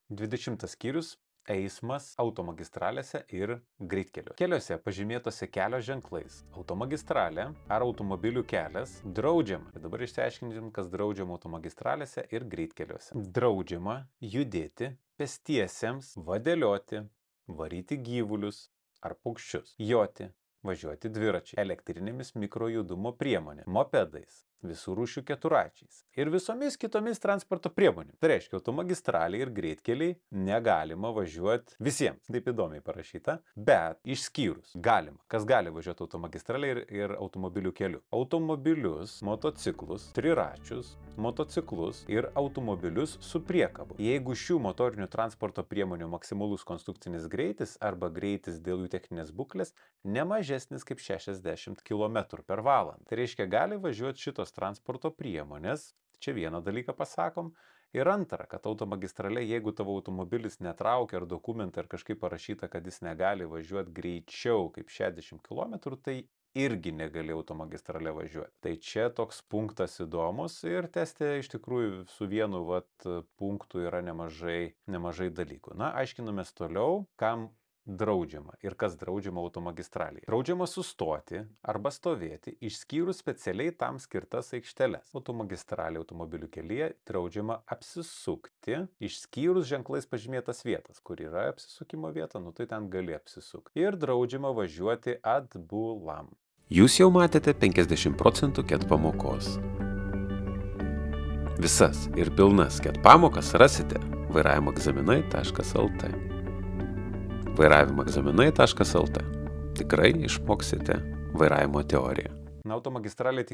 20 skyrius – eismas automagistralėse ir greitkeliuose. Keliuose pažymėtose kelio ženklais automagistralė ar automobilių kelias draudžiama. Ir dabar išsiaiškinsim, kas draudžiama automagistralėse ir greitkeliuose. Draudžiama judėti pėstiesiems, vadelioti, varyti gyvulius ar paukščius, joti, važiuoti dviračiai, elektrinėmis mikrojudumo priemonėmis, mopedais, visų rūšių keturračiais ir visomis kitomis transporto priemonėmis. Tai reiškia, automagistraliai ir greitkeliai negalima važiuoti visiems. Taip įdomiai parašyta, bet išskyrus galima. Kas gali važiuoti automagistraliai ir automobilių keliu? Automobilius, motociklus, triračius, motociklus ir automobilius su priekabu. Jeigu šių motorinių transporto priemonių maksimalus konstrukcinis greitis arba greitis dėl jų techninės būklės nemažesnis kaip 60 km/h. Tai reiškia, gali važiuoti šitos transporto priemonės. Čia vieną dalyką pasakom. Ir antra, kad automagistraliai, jeigu tavo automobilis netraukia ar dokumentai ar kažkaip parašyta, kad jis negali važiuoti greičiau kaip 60 km, tai irgi negali automagistralė važiuoti. Tai čia toks punktas įdomus ir teste iš tikrųjų su vienu punktu yra nemažai dalykų. Na, aiškinamės toliau, kam draudžiama ir kas draudžiama automagistraliai. Draudžiama sustoti arba stovėti išskyrus specialiai tam skirtas aikšteles. Automagistraliai automobilių kelyje draudžiama apsisukti išskyrus ženklais pažymėtas vietas, kur yra apsisukimo vieta, tai ten gali apsisukti. Ir draudžiama važiuoti atbulam. Jūs jau matėte 50% KET pamokos. Visas ir pilnas KET pamokas rasite vairavimoegzaminai.lt. vairavimoegzaminai.lt. Tikrai išmoksite vairavimo teoriją. Automagistralė